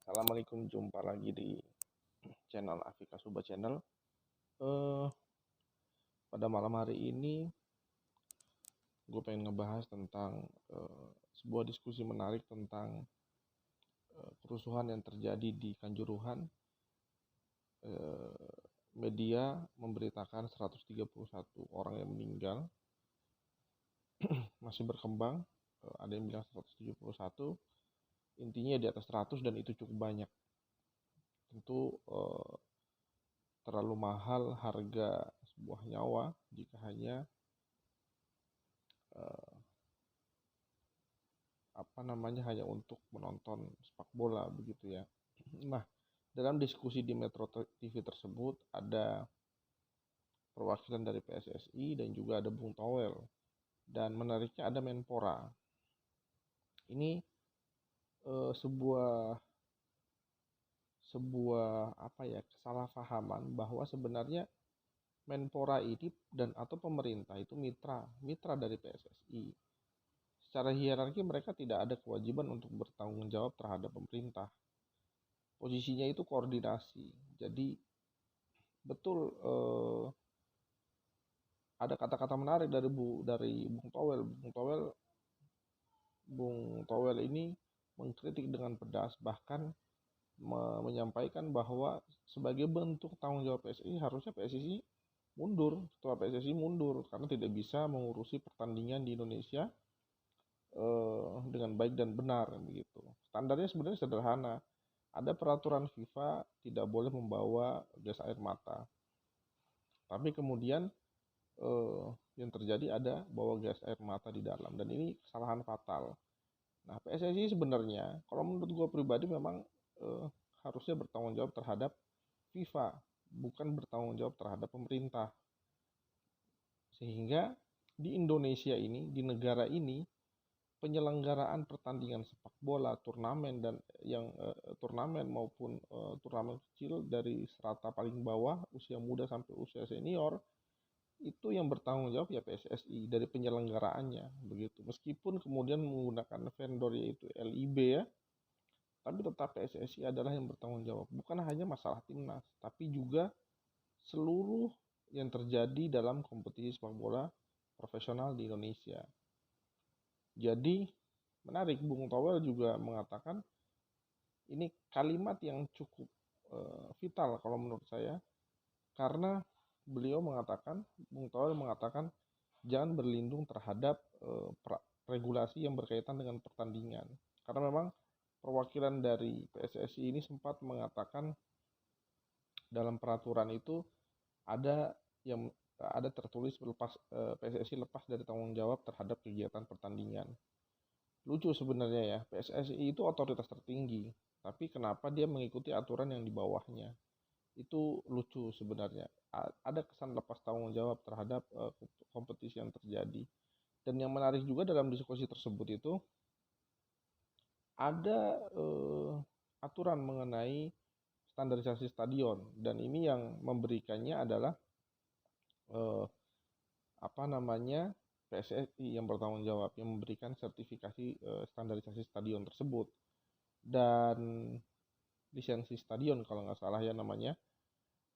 Assalamualaikum, jumpa lagi di channel Afika Suba Channel. Eh, Pada malam hari ini gue pengen ngebahas tentang sebuah diskusi menarik tentang kerusuhan yang terjadi di Kanjuruhan. Media memberitakan 131 orang yang meninggal, masih berkembang. Ada yang bilang 171, intinya di atas 100 dan itu cukup banyak. Tentu terlalu mahal harga sebuah nyawa jika hanya hanya untuk menonton sepak bola begitu ya. Nah, dalam diskusi di Metro TV tersebut ada perwakilan dari PSSI dan juga ada Bung Towel, dan menariknya ada Menpora. Ini sebuah kesalahpahaman bahwa sebenarnya Menpora ini dan atau pemerintah itu mitra dari PSSI. Secara hierarki mereka tidak ada kewajiban untuk bertanggung jawab terhadap pemerintah. Posisinya itu koordinasi. Jadi betul ada kata-kata menarik dari Bung Towel. Bung Towel ini mengkritik dengan pedas, bahkan menyampaikan bahwa sebagai bentuk tanggung jawab PSSI harusnya PSSI mundur, ketua PSSI mundur karena tidak bisa mengurusi pertandingan di Indonesia dengan baik dan benar begitu. Standarnya sebenarnya sederhana. Ada peraturan FIFA tidak boleh membawa gas air mata. Tapi kemudian yang terjadi ada bawa gas air mata di dalam, dan ini kesalahan fatal. Nah, PSSI sebenarnya kalau menurut gue pribadi memang harusnya bertanggung jawab terhadap FIFA, bukan bertanggung jawab terhadap pemerintah. Sehingga di Indonesia ini, di negara ini, penyelenggaraan pertandingan sepak bola, turnamen dan yang turnamen maupun turnamen kecil dari strata paling bawah, usia muda sampai usia senior, itu yang bertanggung jawab ya PSSI dari penyelenggaraannya begitu. Meskipun kemudian menggunakan vendor yaitu LIB ya, tapi tetap PSSI adalah yang bertanggung jawab. Bukan hanya masalah timnas, tapi juga seluruh yang terjadi dalam kompetisi sepak bola profesional di Indonesia. Jadi menarik, Bung Towel juga mengatakan ini kalimat yang cukup vital kalau menurut saya, karena Bung Towel mengatakan jangan berlindung terhadap regulasi yang berkaitan dengan pertandingan, karena memang perwakilan dari PSSI ini sempat mengatakan dalam peraturan itu ada tertulis PSSI lepas dari tanggung jawab terhadap kegiatan pertandingan. Lucu sebenarnya ya, PSSI itu otoritas tertinggi, tapi kenapa dia mengikuti aturan yang di bawahnya? Itu lucu sebenarnya. Ada kesan lepas tanggung jawab terhadap kompetisi yang terjadi. Dan yang menarik juga dalam diskusi tersebut itu ada aturan mengenai standarisasi stadion, dan ini yang memberikannya adalah PSSI yang bertanggung jawab, yang memberikan sertifikasi standarisasi stadion tersebut dan lisensi stadion kalau nggak salah ya namanya.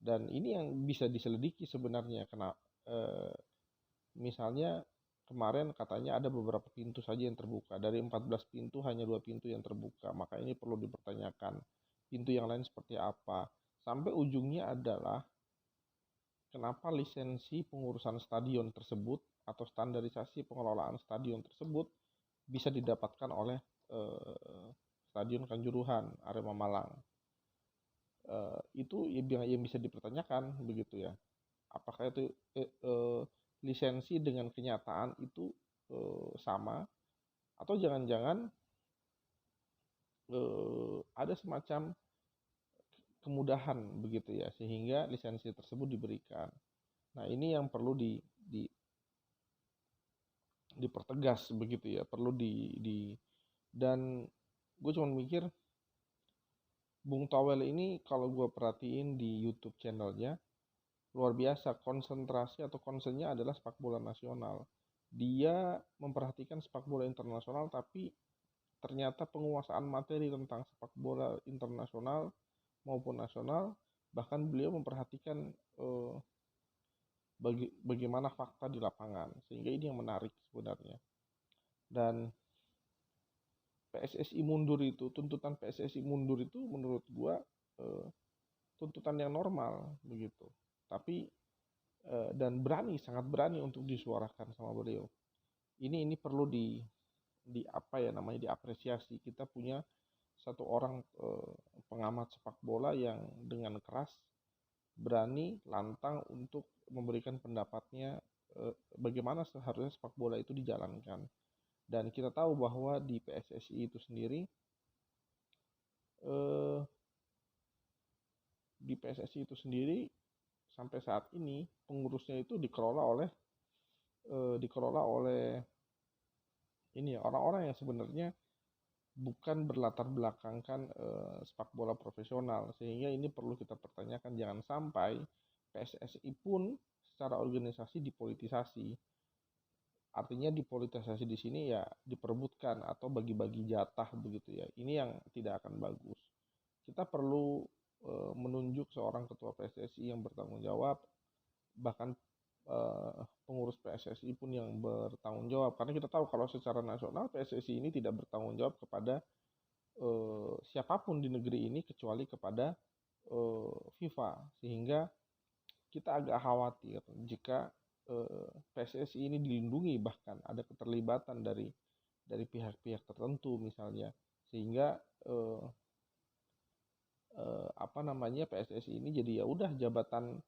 Dan ini yang bisa diselidiki sebenarnya, misalnya kemarin katanya ada beberapa pintu saja yang terbuka, dari 14 pintu hanya 2 pintu yang terbuka, maka ini perlu dipertanyakan pintu yang lain seperti apa. Sampai ujungnya adalah kenapa lisensi pengurusan stadion tersebut atau standarisasi pengelolaan stadion tersebut bisa didapatkan oleh Stadion Kanjuruhan Arema Malang. Itu yang bisa dipertanyakan begitu ya. Apakah itu lisensi dengan kenyataan itu sama, atau jangan-jangan ada semacam kemudahan begitu ya sehingga lisensi tersebut diberikan. Nah, ini yang perlu dipertegas begitu ya, perlu dan gue cuma mikir Bung Towel ini kalau gue perhatiin di YouTube channelnya luar biasa, konsentrasi atau concernnya adalah sepak bola nasional. Dia memperhatikan sepak bola internasional, tapi ternyata penguasaan materi tentang sepak bola internasional maupun nasional, bahkan beliau memperhatikan bagaimana fakta di lapangan, sehingga ini yang menarik sebenarnya. Dan PSSI mundur itu, tuntutan PSSI mundur itu menurut gua tuntutan yang normal begitu. Tapi dan berani, sangat berani untuk disuarakan sama beliau. Ini perlu di apa ya namanya, diapresiasi. Kita punya satu orang pengamat sepak bola yang dengan keras, berani, lantang untuk memberikan pendapatnya bagaimana seharusnya sepak bola itu dijalankan. Dan kita tahu bahwa di PSSI itu sendiri, sampai saat ini pengurusnya itu dikelola oleh ini ya, orang-orang yang sebenarnya bukan berlatar belakangkan sepak bola profesional, sehingga ini perlu kita pertanyakan, jangan sampai PSSI pun secara organisasi dipolitisasi. Artinya dipolitisasi di sini ya diperebutkan atau bagi-bagi jatah begitu ya. Ini yang tidak akan bagus. Kita perlu menunjuk seorang ketua PSSI yang bertanggung jawab, bahkan pengurus PSSI pun yang bertanggung jawab, karena kita tahu kalau secara nasional PSSI ini tidak bertanggung jawab kepada siapapun di negeri ini kecuali kepada FIFA, sehingga kita agak khawatir jika PSSI ini dilindungi, bahkan ada keterlibatan dari pihak-pihak tertentu misalnya, sehingga PSSI ini jadi ya udah jabatan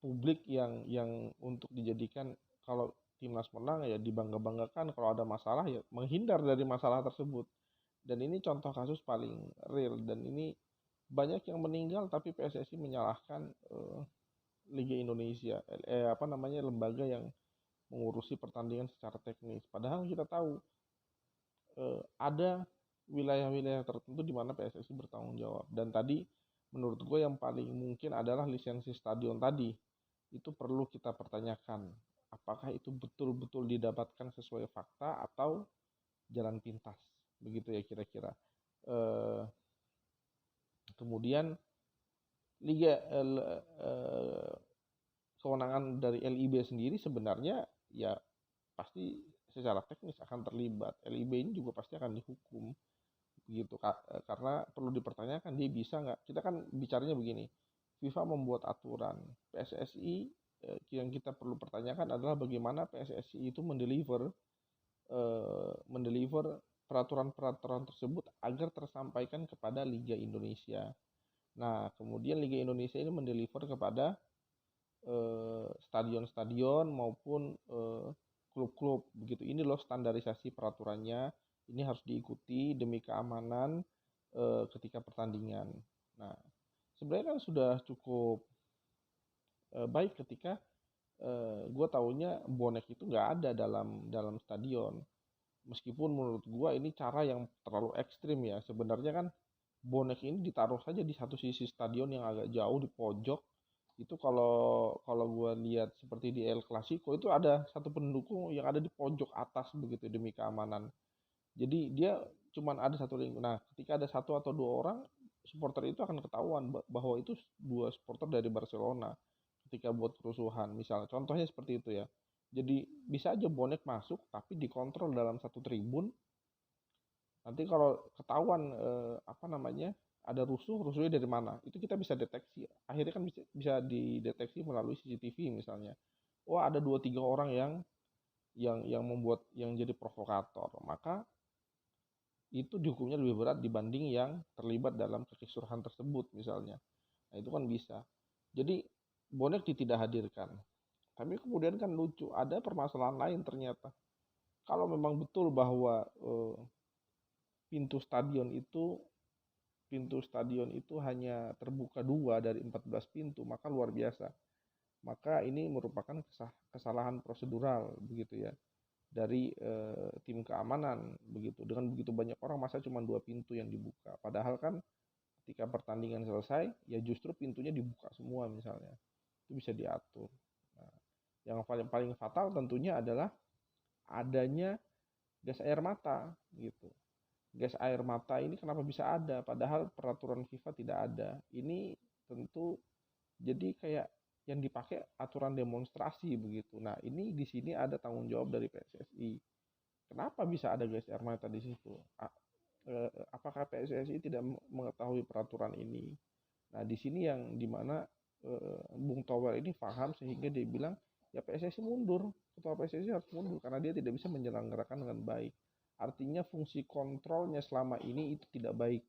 publik yang untuk dijadikan, kalau timnas menang ya dibangga-banggakan, kalau ada masalah ya menghindar dari masalah tersebut. Dan ini contoh kasus paling real, dan ini banyak yang meninggal tapi PSSI menyalahkan Liga Indonesia, lembaga yang mengurusi pertandingan secara teknis. Padahal kita tahu ada wilayah-wilayah tertentu di mana PSSI bertanggung jawab. Dan tadi menurut gue yang paling mungkin adalah lisensi stadion tadi. Itu perlu kita pertanyakan, apakah itu betul-betul didapatkan sesuai fakta atau jalan pintas, begitu ya kira-kira. Kemudian liga kewenangan dari LIB sendiri sebenarnya ya pasti secara teknis akan terlibat. LIB ini juga pasti akan dihukum begitu, karena perlu dipertanyakan dia bisa nggak. Kita kan bicaranya begini, FIFA membuat aturan, PSSI yang kita perlu pertanyakan adalah bagaimana PSSI itu mendeliver peraturan-peraturan tersebut agar tersampaikan kepada Liga Indonesia. Nah, kemudian Liga Indonesia ini mendeliver kepada stadion-stadion maupun klub-klub begitu. Ini loh standarisasi peraturannya, ini harus diikuti demi keamanan ketika pertandingan. Nah, sebenarnya kan sudah cukup baik ketika gue taunya bonek itu nggak ada dalam stadion. Meskipun menurut gue ini cara yang terlalu ekstrim ya. Sebenarnya kan bonek ini ditaruh saja di satu sisi stadion yang agak jauh di pojok. Itu kalau gue lihat seperti di El Clasico itu ada satu pendukung yang ada di pojok atas begitu demi keamanan. Jadi dia cuman ada satu lingkup. Nah, ketika ada satu atau dua orang supporter itu akan ketahuan bahwa itu dua supporter dari Barcelona ketika buat kerusuhan. Misalnya contohnya seperti itu ya. Jadi bisa aja bonek masuk tapi dikontrol dalam satu tribun. Nanti kalau ketahuan ada rusuhnya dari mana, itu kita bisa deteksi. Akhirnya kan bisa dideteksi melalui CCTV misalnya. Oh, ada 2-3 orang yang membuat, yang jadi provokator, maka itu dihukumnya lebih berat dibanding yang terlibat dalam kekisruhan tersebut misalnya. Nah, itu kan bisa. Jadi bonek tidak hadirkan. Tapi kemudian kan lucu, ada permasalahan lain ternyata. Kalau memang betul bahwa pintu stadion itu hanya terbuka 2 dari 14 pintu, maka luar biasa. Maka ini merupakan kesalahan prosedural begitu ya dari tim keamanan begitu. Dengan begitu banyak orang, masa cuma 2 pintu yang dibuka. Padahal kan ketika pertandingan selesai ya justru pintunya dibuka semua misalnya. Itu bisa diatur. Nah, yang paling fatal tentunya adalah adanya gas air mata gitu. gas air mata ini kenapa bisa ada, padahal peraturan FIFA tidak ada. Ini tentu jadi kayak yang dipakai aturan demonstrasi begitu. Nah, ini di sini ada tanggung jawab dari PSSI. Kenapa bisa ada gas air mata di situ? Apakah PSSI tidak mengetahui peraturan ini? Nah, di sini yang dimana Bung Tower ini paham sehingga dia bilang, ya PSSI mundur, ketua PSSI harus mundur karena dia tidak bisa menyelenggarakan dengan baik. Artinya fungsi kontrolnya selama ini itu tidak baik.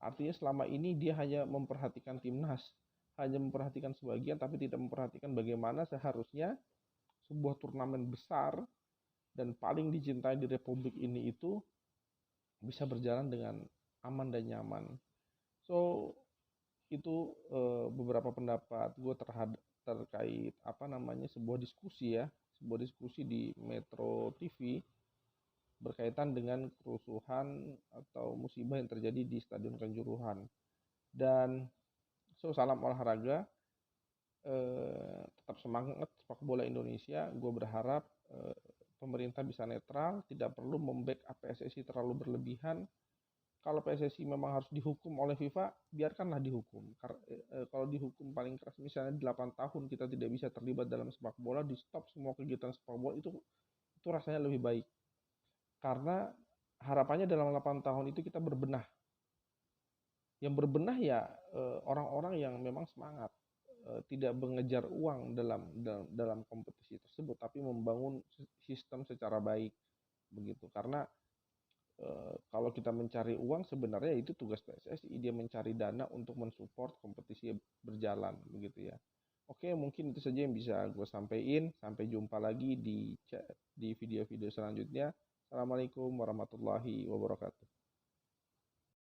Artinya selama ini dia hanya memperhatikan timnas, hanya memperhatikan sebagian, tapi tidak memperhatikan bagaimana seharusnya sebuah turnamen besar dan paling dicintai di Republik ini itu bisa berjalan dengan aman dan nyaman. So itu beberapa pendapat gue terkait sebuah diskusi ya, sebuah diskusi di Metro TV berkaitan dengan kerusuhan atau musibah yang terjadi di Stadion Kanjuruhan. Dan salam olahraga, tetap semangat sepak bola Indonesia. Gue berharap pemerintah bisa netral, tidak perlu membackup PSSI terlalu berlebihan. Kalau PSSI memang harus dihukum oleh FIFA, biarkanlah dihukum. Kalau dihukum paling keras misalnya 8 tahun kita tidak bisa terlibat dalam sepak bola, di stop semua kegiatan sepak bola, itu rasanya lebih baik. Karena harapannya dalam 8 tahun itu kita berbenah. Yang berbenah ya orang-orang yang memang semangat, tidak mengejar uang dalam kompetisi tersebut, tapi membangun sistem secara baik begitu. Karena kalau kita mencari uang sebenarnya itu tugas PSSI, dia mencari dana untuk mensupport kompetisi berjalan begitu ya. Oke, mungkin itu saja yang bisa gue sampaikan. Sampai jumpa lagi di video-video selanjutnya. Assalamualaikum warahmatullahi wabarakatuh.